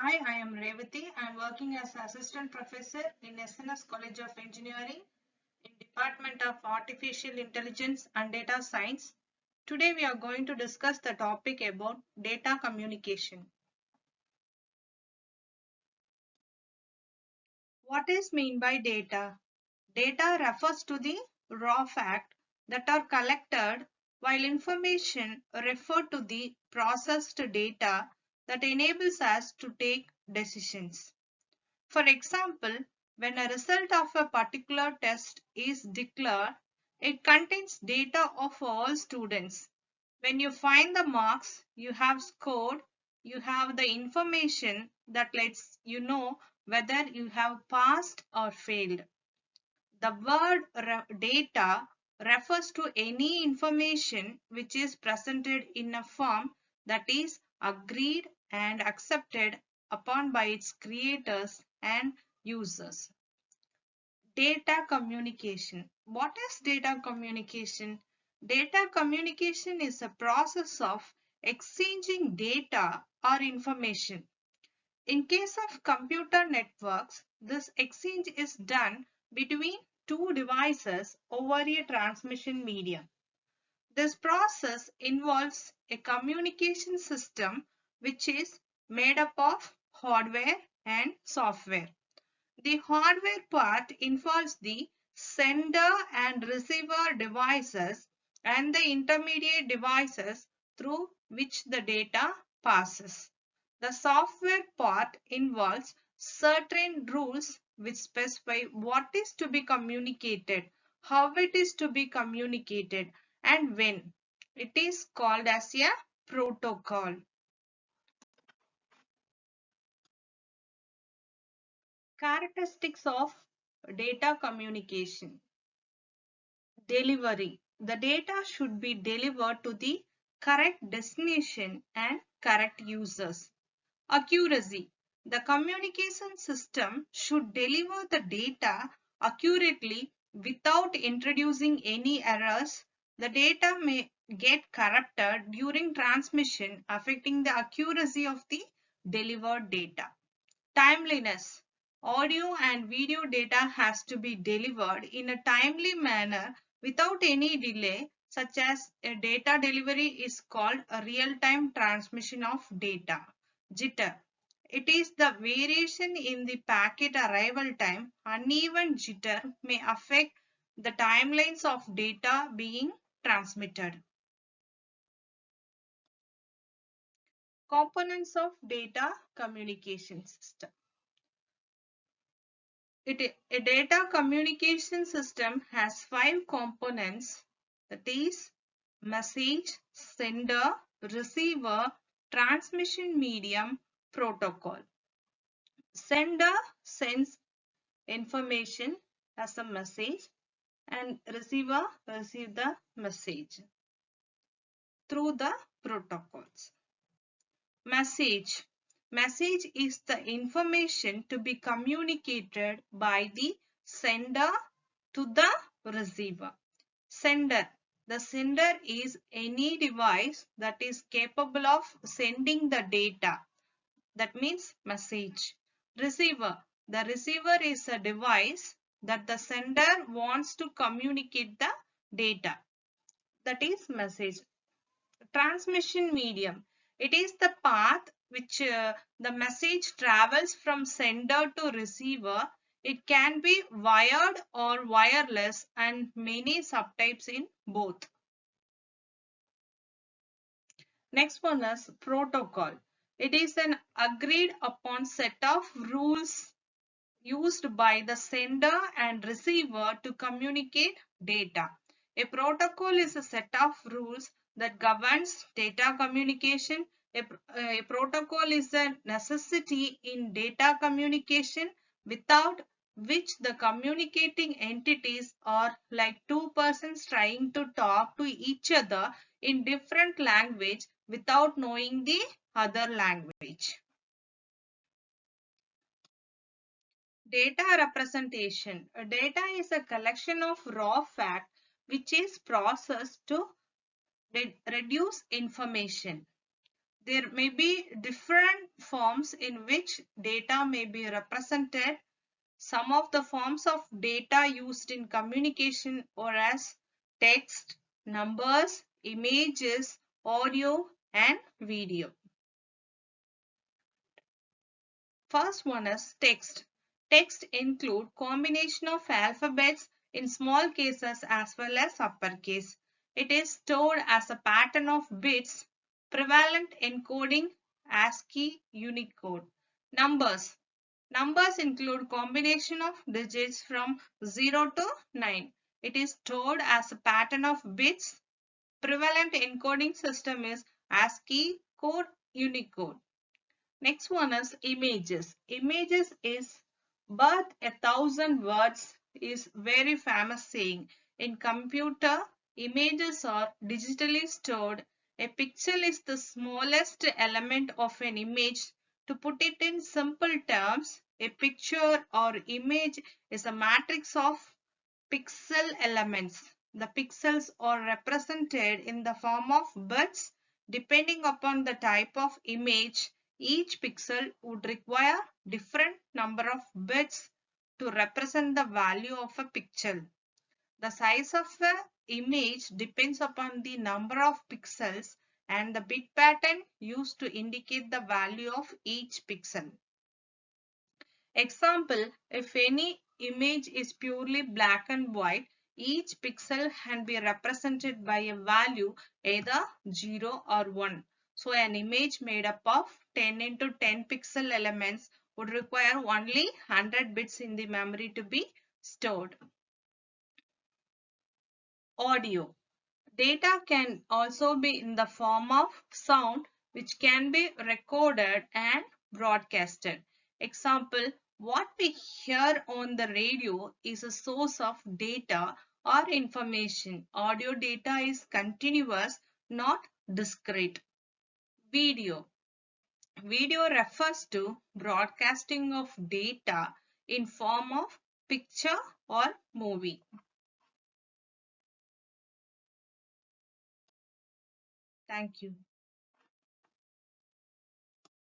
Hi, I am Revathi. I am working as Assistant Professor in SNS College of Engineering in Department of Artificial Intelligence and Data Science. Today we are going to discuss the topic about data communication. What is meant by data? Data refers to the raw fact that are collected, while information refer to the processed data that enables us to take decisions. For example, when a result of a particular test is declared, it contains data of all students. When you find the marks you have scored, you have the information that lets you know whether you have passed or failed. The word data refers to any information which is presented in a form that is agreed and accepted upon by its creators and users. Data communication. What is data communication? Data communication is a process of exchanging data or information. In case of computer networks, this exchange is done between two devices over a transmission medium. This process involves a communication system which is made up of hardware and software. The hardware part involves the sender and receiver devices and the intermediate devices through which the data passes. The software part involves certain rules which specify what is to be communicated, how it is to be communicated, and when. It is called as a protocol. Characteristics of data communication. Delivery. The data should be delivered to the correct destination and correct users. Accuracy. The communication system should deliver the data accurately without introducing any errors. The data may get corrupted during transmission, affecting the accuracy of the delivered data. Timeliness. Audio and video data has to be delivered in a timely manner without any delay, such as a data delivery is called a real-time transmission of data. Jitter. It is the variation in the packet arrival time. Uneven jitter may affect the timelines of data being transmitted. Components of data communication system. A data communication system has 5 components, that is message, sender, receiver, transmission medium, protocol. Sender sends information as a message and receiver receives the message through the protocols. Message. Message is the information to be communicated by the sender to the receiver. Sender. The sender is any device that is capable of sending the data. That means message. Receiver. The receiver is a device that the sender wants to communicate the data. That is message. Transmission medium. It is the path which the message travels from sender to receiver. It can be wired or wireless and many subtypes in both. Next one is protocol. It is an agreed upon set of rules used by the sender and receiver to communicate data. A protocol is a set of rules that governs data communication. A protocol is a necessity in data communication without which the communicating entities are like two persons trying to talk to each other in different language without knowing the other language. Data representation. Data is a collection of raw fact which is processed to reduce information. There may be different forms in which data may be represented. Some of the forms of data used in communication are as text, numbers, images, audio, and video. First one is text. Text include combination of alphabets in small cases as well as uppercase. It is stored as a pattern of bits, prevalent encoding ASCII Unicode. Numbers. Numbers include combination of digits from 0 to 9. It is stored as a pattern of bits. Prevalent encoding system is ASCII code Unicode. Next one is images. Images is birth 1,000 words is very famous saying. In computer, images are digitally stored. A pixel is the smallest element of an image. To put it in simple terms, a picture or image is a matrix of pixel elements. The pixels are represented in the form of bits. Depending upon the type of image, each pixel would require different number of bits to represent the value of a pixel. The size of the image depends upon the number of pixels and the bit pattern used to indicate the value of each pixel. Example, if any image is purely black and white, each pixel can be represented by a value either 0 or 1. So an image made up of 10 into 10 pixel elements would require only 100 bits in the memory to be stored. Audio. Data can also be in the form of sound, which can be recorded and broadcasted. Example, what we hear on the radio is a source of data or information. Audio data is continuous, not discrete. Video. Video refers to broadcasting of data in form of picture or movie. Thank you.